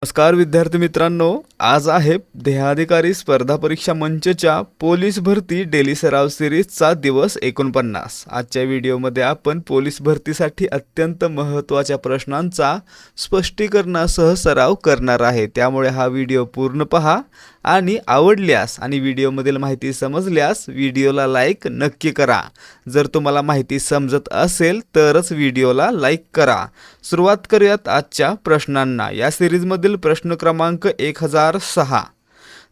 नमस्कार विद्यार्थी मित्रांनो, आज आहे देहाधिकारी स्पर्धा परीक्षा मंचच्या पोलीस भरती डेली सराव सिरीजचा दिवस 49. आजच्या व्हिडिओमध्ये आपण पोलीस भरतीसाठी अत्यंत महत्त्वाच्या प्रश्नांचा स्पष्टीकरणासह सराव करणार आहे. त्यामुळे हा व्हिडिओ पूर्ण पहा आणि आवडल्यास आणि व्हिडिओमधील माहिती समजल्यास व्हिडिओला लाईक नक्की करा. जर तुम्हाला माहिती समजत असेल तरच व्हिडिओला लाईक करा. सुरुवात करूयात आजच्या प्रश्नांना. या सिरीजमधील प्रश्न क्रमांक 1006.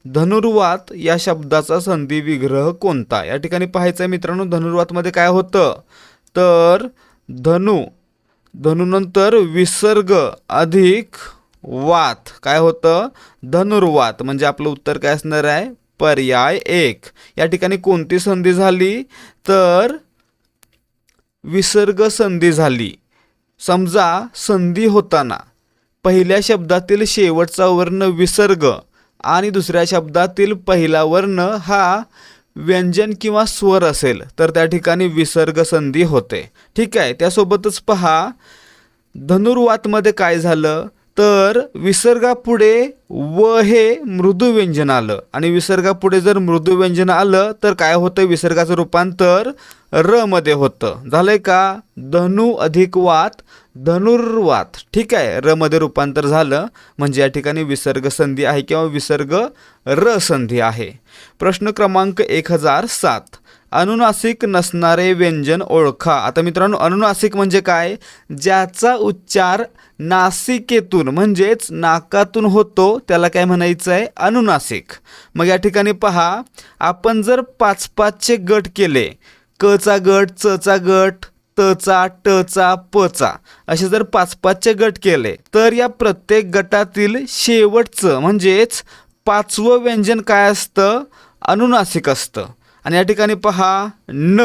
धनुर्वात या शब्दाचा संधी विग्रह कोणता? या ठिकाणी पाहायचं आहे मित्रांनो, धनुर्वातमध्ये काय होतं तर धनुनंतर विसर्ग अधिक वात काय होतं धनुर्वात. म्हणजे आपलं उत्तर काय असणार आहे पर्याय 1. या ठिकाणी कोणती संधी झाली तर विसर्ग संधी झाली. समजा संधी होताना पहिल्या शब्दातील शेवटचा वर्ण विसर्ग आणि दुसऱ्या शब्दातील पहिला वर्ण हा व्यंजन किंवा स्वर असेल तर त्या ठिकाणी विसर्ग संधी होते. ठीक आहे. त्यासोबतच पहा धनुर्वातमध्ये काय झालं तर विसर्गापुढे व हे मृदू व्यंजन आलं आणि विसर्गापुढे जर मृदू व्यंजन आलं तर काय होतं विसर्गाचं रूपांतर र मध्ये होतं. झालंय का? धनु अधिक वात धनुर्वात. ठीक आहे. र मध्ये रूपांतर झालं म्हणजे या ठिकाणी विसर्ग संधी आहे किंवा विसर्ग र संधी आहे. प्रश्न क्रमांक 1007. अनुनासिक नसणारे व्यंजन ओळखा. आता मित्रांनो अनुनासिक म्हणजे काय? ज्याचा उच्चार नासिकेतून म्हणजेच नाकातून होतो त्याला काय म्हणायचं आहे अनुनासिक. मग या ठिकाणी पहा आपण जर 5-5चे गट केले, क चा गट, च चा गट, त चा, ट चा, प चा असे जर 5-5चे गट केले तर या प्रत्येक गटातील शेवटचं म्हणजेच 5वं व्यंजन काय असतं अनुनासिक असतं. आणि या ठिकाणी पहा न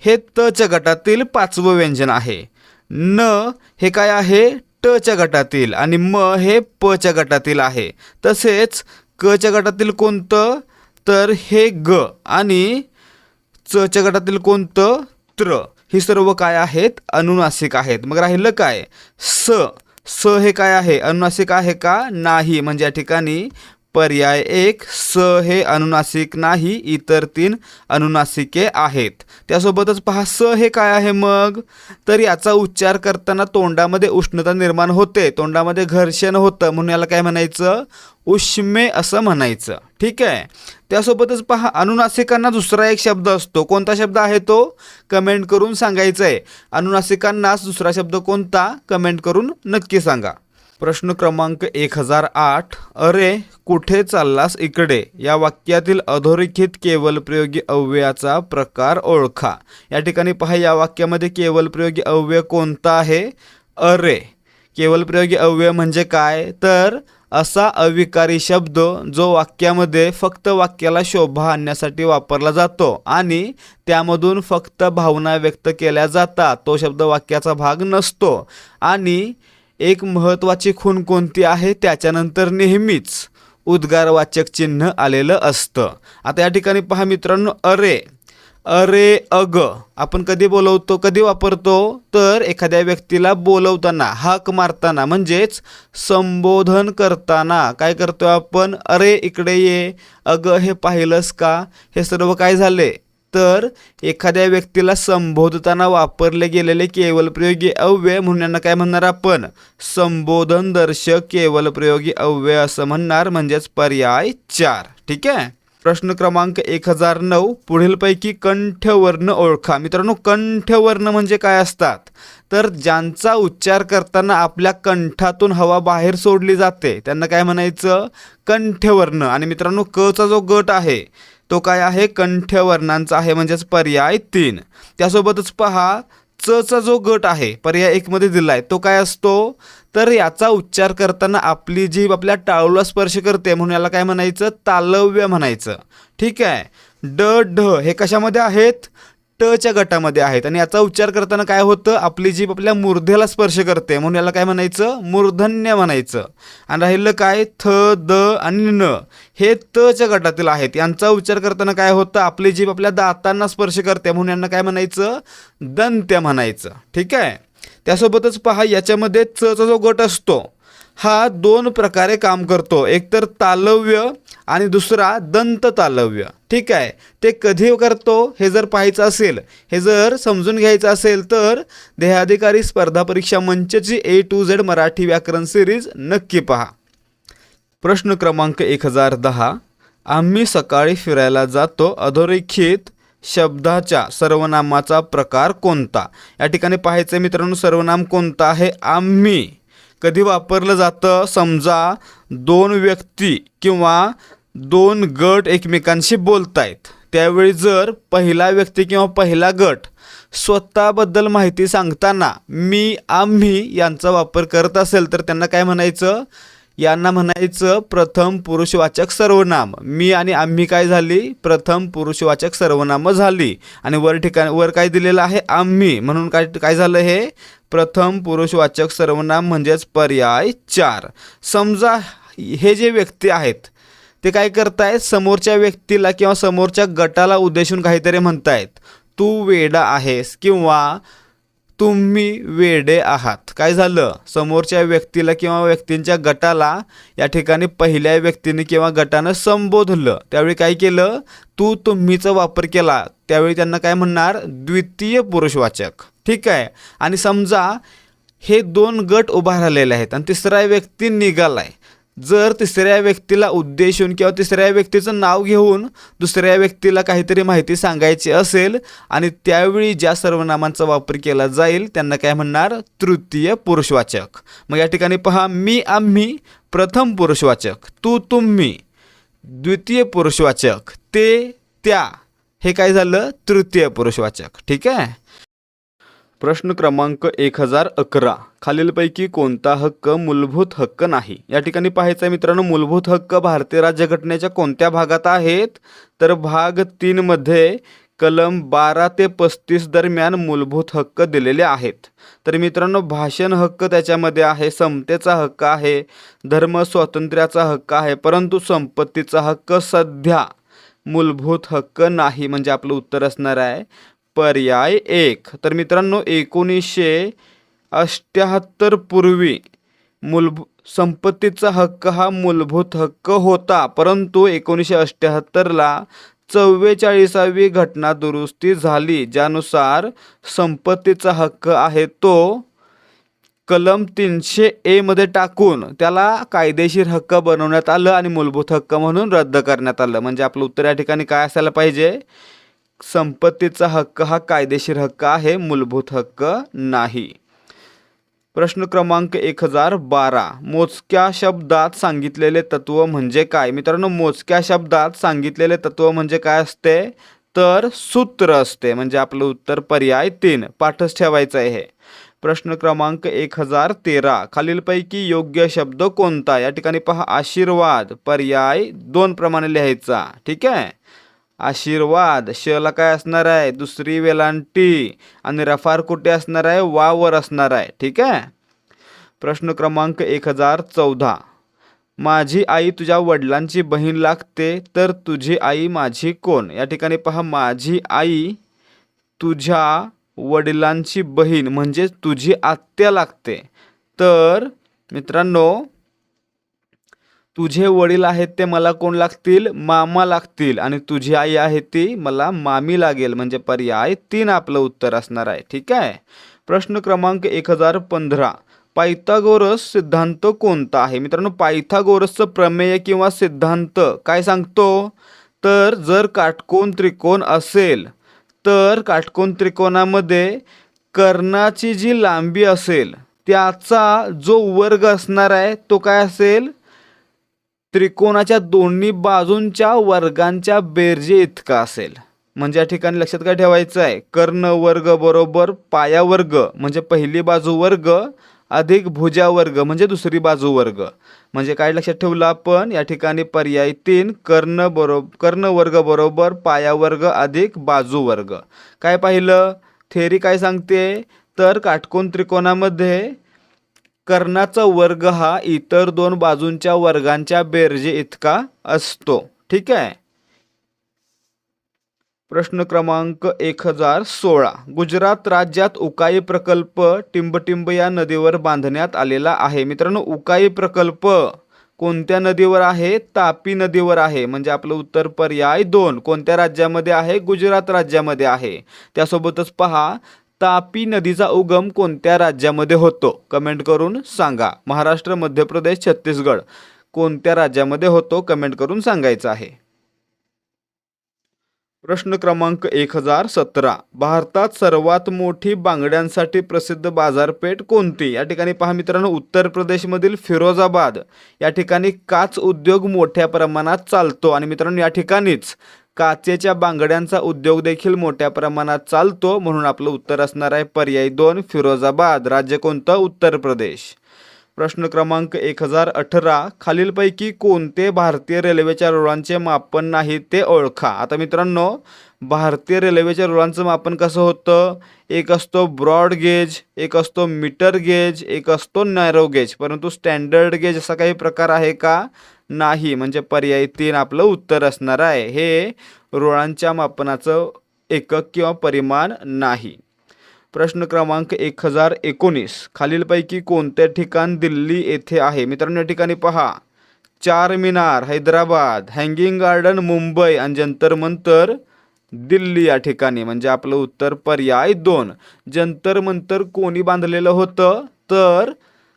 हे त च्या गटातील 5वं व्यंजन आहे, न हे काय आहे ट च्या गटातील आणि म हे प च्या गटातील आहे. तसेच क च्या गटातील कोणतं तर हे ग आणि च च्या गटातील कोणतं त्र. ही सर्व काय आहेत अनुनासिक आहेत. मग राहिलं काय स. स हे काय आहे अनुनासिक आहे का? नाही. म्हणजे या ठिकाणी पर्याय 1 स हे अनुनासिक नाही, इतर 3 अनुनासिके आहेत. त्यासोबतच पहा स हे काय आहे मग तर याचा उच्चार करताना तोंडामध्ये उष्णता निर्माण होते, तोंडामध्ये घर्षण होतं म्हणून याला काय म्हणायचं उष्मे असं म्हणायचं. ठीक आहे. त्यासोबतच पहा अनुनासिकांना दुसरा एक शब्द असतो. कोणता शब्द आहे तो कमेंट करून सांगायचं आहे. अनुनासिकांनाच दुसरा शब्द कोणता कमेंट करून नक्की सांगा. प्रश्न क्रमांक 1008. अरे कुठे चाललास इकडे या वाक्यातील अधोरेखित केवलप्रयोगी अव्ययाचा प्रकार ओळखा. या ठिकाणी पहा या वाक्यामध्ये केवलप्रयोगी अव्यय कोणता आहे अरे. केवलप्रयोगी अव्यय म्हणजे काय तर असा अविकारी शब्द जो वाक्यामध्ये फक्त वाक्याला शोभा आणण्यासाठी वापरला जातो आणि त्यामधून फक्त भावना व्यक्त केल्या जातात. तो शब्द वाक्याचा भाग नसतो आणि एक महत्त्वाची खूण कोणती आहे त्याच्यानंतर नेहमीच उद्गारवाचक चिन्ह आलेलं असतं. आता या ठिकाणी पहा मित्रांनो अरे, अरे अग आपण कधी बोलवतो कधी वापरतो तर एखाद्या व्यक्तीला बोलवताना हाक मारताना म्हणजेच संबोधन करताना काय करतो आपण अरे इकडे ये, अग हे पाहिलंस का. हे सर्व काय झाले तर एखाद्या व्यक्तीला संबोधताना वापरले गेलेले केवलप्रयोगी अव्यय म्हणून यांना काय म्हणणार आपण संबोधनदर्शक केवलप्रयोगी अव्यय असं म्हणणार म्हणजेच पर्याय 4. ठीक आहे. प्रश्न क्रमांक 1009. पुढीलपैकी कंठवर्ण ओळखा. मित्रांनो कंठवर्ण म्हणजे काय असतात तर ज्यांचा उच्चार करताना आपल्या कंठातून हवा बाहेर सोडली जाते त्यांना काय म्हणायचं कंठवर्ण. आणि मित्रांनो क चा जो गट आहे तो काय आहे कंठवर्णांचा आहे म्हणजेच पर्याय 3. त्यासोबतच पहा च चा जो गट आहे पर्याय 1 मध्ये दिलाय तो काय असतो तर याचा उच्चार करताना आपली जीभ आपल्या टाळूला स्पर्श करते म्हणून याला काय म्हणायचं तालव्य म्हणायचं. ठीक आहे. ड ढ हे कशामध्ये आहेत ट च्या गटामध्ये आहेत आणि याचा उच्चार करताना काय होतं आपली जीभ आपल्या मूर्धेला स्पर्श करते म्हणून याला काय म्हणायचं मूर्धन्य म्हणायचं. आणि राहिलं काय थ द आणि न हे त च्या गटातील आहेत. यांचा उच्चार करताना काय होतं आपली जीभ आपल्या दातांना स्पर्श करते म्हणून यांना काय म्हणायचं दंत्य म्हणायचं. ठीक आहे. त्यासोबतच पहा याच्यामध्ये च चा जो गट असतो हा दोन प्रकारे काम करतो, एक तर तालव्य आणि दुसरा दंत तालव्य. ठीक आहे, ते कधी करतो हे जर पाहायचं असेल, हे जर समजून घ्यायचं असेल तर देहाधिकारी स्पर्धा परीक्षा मंचची A to Z मराठी व्याकरण सिरीज नक्की पहा. प्रश्न क्रमांक 1010. आम्ही सकाळी फिरायला जातो अधोरेखित शब्दाच्या सर्वनामाचा प्रकार कोणता? या ठिकाणी पाहायचं मित्रांनो, सर्वनाम कोणतं आहे? आम्ही. कधी वापरलं जातं? समजा दोन व्यक्ती किंवा दोन गट एकमेकांशी बोलतायत, त्यावेळी जर पहिला व्यक्ती किंवा पहिला गट स्वतःबद्दल माहिती सांगताना मी आम्ही यांचा वापर करत असेल तर त्यांना काय म्हणायचं? यांना म्हणायचं प्रथम पुरुषवाचक सर्वनाम. मी आणि आम्ही काय झाली? प्रथम पुरुषवाचक सर्वनाम झाली. आणि वर काय दिलेलं आहे? आम्ही, म्हणून काय झालं? हे प्रथम पुरुषवाचक सर्वनाम म्हणजेच पर्याय 4. समजा हे जे व्यक्ती आहेत ते काय करतायत? समोरच्या व्यक्तीला किंवा समोरच्या गटाला उद्देशून काहीतरी म्हणतायत. तू वेडा आहेस किंवा तुम्ही वेडे आहात. काय झालं? समोरच्या व्यक्तीला किंवा व्यक्तींच्या गटाला या ठिकाणी पहिल्या व्यक्तीने किंवा गटानं संबोधलं, त्यावेळी काय केलं? तू तुम्हीचा वापर केला, त्यावेळी त्यांना काय म्हणणार? द्वितीय पुरुषवाचक. ठीक आहे. आणि समजा हे दोन गट उभा राहिलेले आहेत आणि तिसरा व्यक्ती निघालाय, जर तिसऱ्या व्यक्तीला उद्देशून किंवा तिसऱ्या व्यक्तीचं नाव घेऊन दुसऱ्या व्यक्तीला काहीतरी माहिती सांगायची असेल आणि त्यावेळी ज्या सर्वनामांचा वापर केला जाईल त्यांना काय म्हणणार? तृतीय पुरुषवाचक. मग या ठिकाणी पहा, मी आम्ही प्रथम पुरुषवाचक, तू तुम्ही द्वितीय पुरुषवाचक, ते त्या हे काय झालं? तृतीय पुरुषवाचक. ठीक आहे. प्रश्न क्रमांक 1011. खालीलपैकी कोणता हक्क मूलभूत हक्क नाही? या ठिकाणी पाहायचं आहे मित्रांनो, मूलभूत हक्क भारतीय राज्यघटनेच्या कोणत्या भागात आहेत? तर भाग 3 मध्ये कलम 12 ते 35 दरम्यान मूलभूत हक्क दिलेले आहेत. तर मित्रांनो, भाषण हक्क त्याच्यामध्ये आहे, समतेचा हक्क आहे, धर्म स्वातंत्र्याचा हक्क आहे, परंतु संपत्तीचा हक्क सध्या मूलभूत हक्क नाही. म्हणजे आपलं उत्तर असणार आहे पर्याय 1. तर मित्रांनो, 1978 पूर्वी संपत्तीचा हक्क हा मूलभूत हक्क होता, परंतु 1978ला 44वी घटना दुरुस्ती झाली, ज्यानुसार संपत्तीचा हक्क आहे तो कलम 300A मध्ये टाकून त्याला कायदेशीर हक्क बनवण्यात आलं आणि मूलभूत हक्क म्हणून रद्द करण्यात आलं. म्हणजे आपलं उत्तर या ठिकाणी काय असायला पाहिजे? संपत्तीचा हक्क हा कायदेशीर हक्क आहे, मूलभूत हक्क नाही. प्रश्न क्रमांक 1012. मोजक्या शब्दात सांगितलेले तत्व म्हणजे काय? मित्रांनो, मोजक्या शब्दात सांगितलेले तत्व म्हणजे काय असते? तर सूत्र असते. म्हणजे आपलं उत्तर पर्याय 3. पाठच ठेवायचं आहे. प्रश्न क्रमांक 1013. खालीलपैकी योग्य शब्द कोणता? या ठिकाणी पहा, आशीर्वाद पर्याय 2 प्रमाणे लिहायचा. ठीक आहे. आशीर्वाद शला काय असणार आहे? दुसरी वेलांटी आणि रफार कुठे असणार आहे? वावर असणार आहे. ठीक आहे. प्रश्न क्रमांक 1014. माझी आई तुझ्या वडिलांची बहीण लागते, तर तुझी आई माझी कोण? या ठिकाणी पहा, माझी आई तुझ्या वडिलांची बहीण म्हणजे तुझी आत्या लागते. तर मित्रांनो, तुझे वडील आहेत ते मला कोण लागतील? मामा लागतील. आणि तुझी आई आहे ती मला मामी लागेल. म्हणजे पर्याय 3 आपलं उत्तर असणार आहे. ठीक आहे. प्रश्न क्रमांक 1015. पायथागोरस सिद्धांत कोणता आहे? मित्रांनो, पायथागोरसचं प्रमेय किंवा सिद्धांत काय सांगतो? तर जर काटकोन त्रिकोण असेल तर काटकोन त्रिकोणामध्ये कर्णाची जी लांबी असेल त्याचा जो वर्ग असणार आहे तो काय असेल? त्रिकोणाच्या दोन्ही बाजूंच्या वर्गांच्या बेरजे इतका असेल. म्हणजे या ठिकाणी लक्षात काय ठेवायचं आहे? कर्ण वर्ग बरोबर पाया वर्ग म्हणजे पहिली बाजू वर्ग अधिक भुजा वर्ग म्हणजे दुसरी बाजू वर्ग. म्हणजे काय लक्षात ठेवलं आपण? या ठिकाणी पर्याय 3 कर्ण वर्ग बरोबर पाया वर्ग अधिक बाजू वर्ग. काय पाहिलं? थेरी काय सांगते? तर काटकोन त्रिकोणामध्ये कर्णाचा वर्ग हा इतर दोन बाजूंच्या वर्गांच्या बेरजे इतका असतो. ठीक आहे. प्रश्न क्रमांक 1016. गुजरात राज्यात उकाई प्रकल्प टिंबटिंब या नदीवर बांधण्यात आलेला आहे. मित्रांनो, उकाई प्रकल्प कोणत्या नदीवर आहे? तापी नदीवर आहे. म्हणजे आपलं उत्तर पर्याय 2. कोणत्या राज्यामध्ये आहे? गुजरात राज्यामध्ये आहे. त्यासोबतच पहा, तापी नदीचा उगम कोणत्या राज्यामध्ये होतो? कमेंट करून सांगा. महाराष्ट्र, मध्य प्रदेश, छत्तीसगड कोणत्या राज्यामध्ये होतो? कमेंट करून सांगायचं आहे. प्रश्न क्रमांक 1017. भारतात सर्वात मोठी बांगड्यांसाठी प्रसिद्ध बाजारपेठ कोणती? या ठिकाणी पहा मित्रांनो, उत्तर प्रदेशमधील फिरोजाबाद या ठिकाणी काच उद्योग मोठ्या प्रमाणात चालतो आणि मित्रांनो या ठिकाणीच काचेच्या बांगड्यांचा उद्योग देखील मोठ्या प्रमाणात चालतो. म्हणून आपलं उत्तर असणार आहे पर्याय 2 फिरोजाबाद. राज्य कोणतं? उत्तर प्रदेश. प्रश्न क्रमांक 1018. खालीलपैकी कोणते भारतीय रेल्वेच्या रुळांचे मापन नाही ते ओळखा. आता मित्रांनो, भारतीय रेल्वेच्या रुळांचं मापन कसं होतं? एक असतो ब्रॉड गेज, एक असतो मीटर गेज, एक असतो नॅरो गेज. परंतु स्टँडर्ड गेज असा काही प्रकार आहे का? नाही. म्हणजे पर्याय 3 आपलं उत्तर असणार आहे. हे रुळांच्या मापनाचं एकक किंवा परिमाण नाही. प्रश्न क्रमांक 1019. खालीलपैकी कोणते ठिकाण दिल्ली येथे आहे? मित्रांनो या ठिकाणी पहा, चार मिनार हैदराबाद, हँगिंग गार्डन मुंबई आणि जंतर मंतर दिल्ली या ठिकाणी. म्हणजे आपलं उत्तर पर्याय 2. जंतर मंतर कोणी बांधलेलं होतं? तर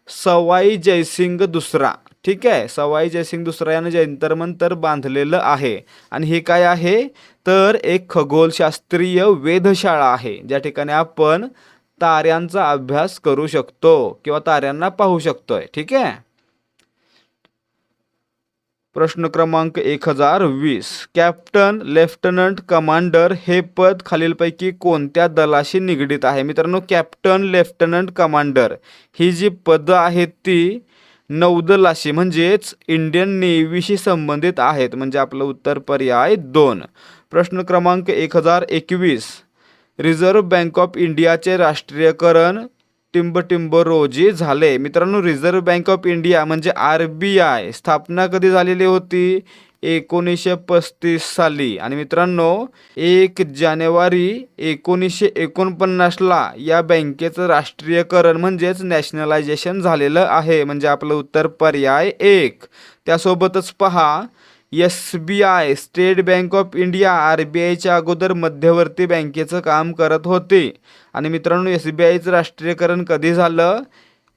सवाई जयसिंग दुसरा. ठीक आहे, सवाई जयसिंग दुसरा यानं जंतर मंतर बांधलेलं आहे. आणि हे काय आहे? तर एक खगोलशास्त्रीय वेधशाळा आहे, ज्या ठिकाणी आपण ताऱ्यांचा अभ्यास करू शकतो किंवा ताऱ्यांना पाहू शकतोय. ठीक आहे. प्रश्न क्रमांक 1020. कॅप्टन, लेफ्टनंट, कमांडर हे पद खालीलपैकी कोणत्या दलाशी निगडीत आहे? मित्रांनो, कॅप्टन, लेफ्टनंट, कमांडर ही जी पदं आहेत ती नौदलाशी म्हणजेच इंडियन नेव्हीशी संबंधित आहेत. म्हणजे आपलं उत्तर पर्याय 2. प्रश्न क्रमांक 1021. रिझर्व्ह बँक ऑफ इंडियाचे राष्ट्रीयकरण टिंबटिंब रोजी झाले. मित्रांनो, रिझर्व्ह बँक ऑफ इंडिया म्हणजे RBI स्थापना कधी झालेली होती? 1935 साली. आणि मित्रांनो 1 जानेवारी 1949ला या बँकेचं राष्ट्रीयकरण म्हणजेच नॅशनलायझेशन झालेलं आहे. म्हणजे आपलं उत्तर पर्याय 1. त्यासोबतच पहा, SBI स्टेट बँक ऑफ इंडिया RBIच्या अगोदर मध्यवर्ती बँकेचं काम करत होते. आणि मित्रांनो SBIचं राष्ट्रीयकरण कधी झालं?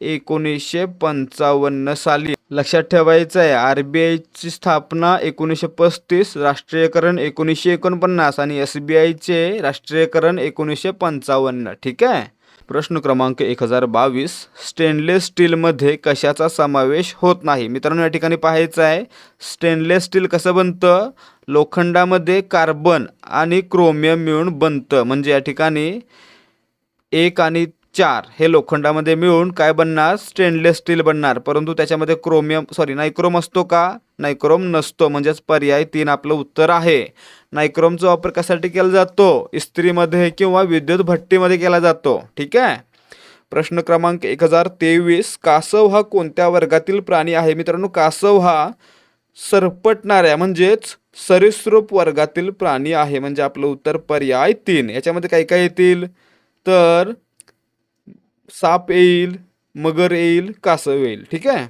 1955 साली. लक्षात ठेवायचं आहे, RBIची स्थापना 1935, राष्ट्रीयकरण 1949 आणि SBIचे राष्ट्रीयकरण 1955. ठीक आहे. प्रश्न क्रमांक 1022. स्टेनलेस स्टीलमध्ये कशाचा समावेश होत नाही? मित्रांनो या ठिकाणी पाहायचं आहे, स्टेनलेस स्टील कसं बनतं? लोखंडामध्ये कार्बन आणि क्रोमियम मिळून बनतं. म्हणजे या ठिकाणी 1 आणि 4 हे लोखंडामध्ये मिळून काय बनणार? स्टेनलेस स्टील बनणार. परंतु त्याच्यामध्ये नायक्रोम असतो का? नायक्रोम नसतो. म्हणजेच पर्याय 3 आपलं उत्तर आहे. नायक्रोमचा वापर कशासाठी केला जातो? इस्त्रीमध्ये किंवा विद्युत भट्टीमध्ये केला जातो. ठीक आहे. प्रश्न क्रमांक 1023. कासव हा कोणत्या वर्गातील प्राणी आहे? मित्रांनो, कासव हा सरपटणाऱ्या म्हणजेच सरीसृप वर्गातील प्राणी आहे. म्हणजे आपलं उत्तर पर्याय 3. याच्यामध्ये काय काय येतील? तर साप येईल, मगर येईल, कासव येईल. ठीक आहे.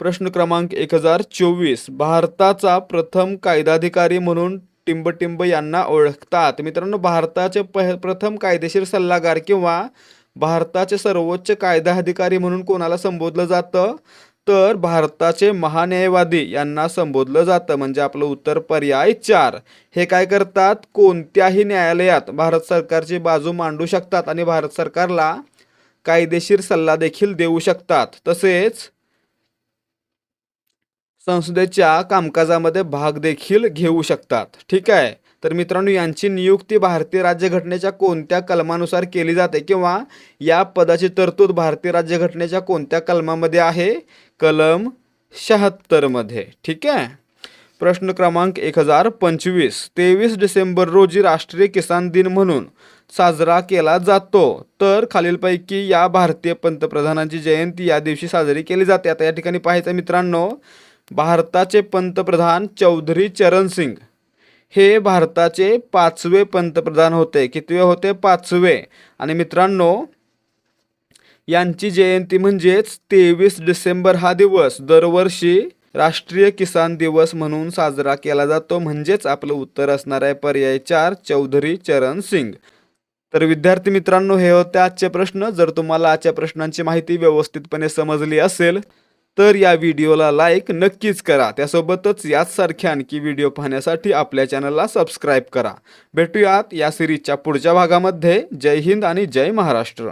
प्रश्न क्रमांक 1024. भारताचा प्रथम कायदाधिकारी म्हणून टिंबटिंब यांना ओळखतात. मित्रांनो, भारताचे प्रथम कायदेशीर सल्लागार किंवा भारताचे सर्वोच्च कायदा अधिकारी म्हणून कोणाला संबोधलं जातं? तर भारताचे महान्यायवादी यांना संबोधलं जातं. म्हणजे आपलं उत्तर पर्याय 4. हे काय करतात? कोणत्याही न्यायालयात भारत सरकारची बाजू मांडू शकतात आणि भारत सरकारला कायदेशीर सल्ला देखील देऊ शकतात. तसेच संसदेच्या कामकाजामध्ये भाग देखील घेऊ शकतात. ठीक आहे. तर मित्रांनो, यांची नियुक्ती भारतीय राज्यघटनेच्या कोणत्या कलमानुसार केली जाते किंवा या पदाची तरतूद भारतीय राज्यघटनेच्या कोणत्या कलमामध्ये आहे? कलम 76 मध्ये. ठीक आहे. प्रश्न क्रमांक 1025. 23 डिसेंबर रोजी राष्ट्रीय किसान दिन म्हणून साजरा केला जातो. तर खालीलपैकी या भारतीय पंतप्रधानांची जयंती या दिवशी साजरी केली जाते. आता या ठिकाणी पाहायचं मित्रांनो, भारताचे पंतप्रधान चौधरी चरण सिंग हे भारताचे 5वे पंतप्रधान होते. कितवे होते? 5वे. आणि मित्रांनो, यांची जयंती म्हणजेच 23 डिसेंबर हा दिवस दरवर्षी राष्ट्रीय किसान दिवस म्हणून साजरा केला जातो. म्हणजेच आपलं उत्तर असणार आहे पर्याय 4, चौधरी चरण सिंग. तर विद्यार्थी मित्रांनो, हे होते आजचे प्रश्न. जर तुम्हाला आजच्या प्रश्नांची माहिती व्यवस्थितपणे समजली असेल तर या व्हिडिओला लाईक नक्कीच करा. त्यासोबतच याचसारखे आणखी व्हिडिओ पाहण्यासाठी आपल्या चॅनलला सबस्क्राईब करा. भेटूयात या सिरीजच्या पुढच्या भागामध्ये. जय हिंद आणि जय महाराष्ट्र.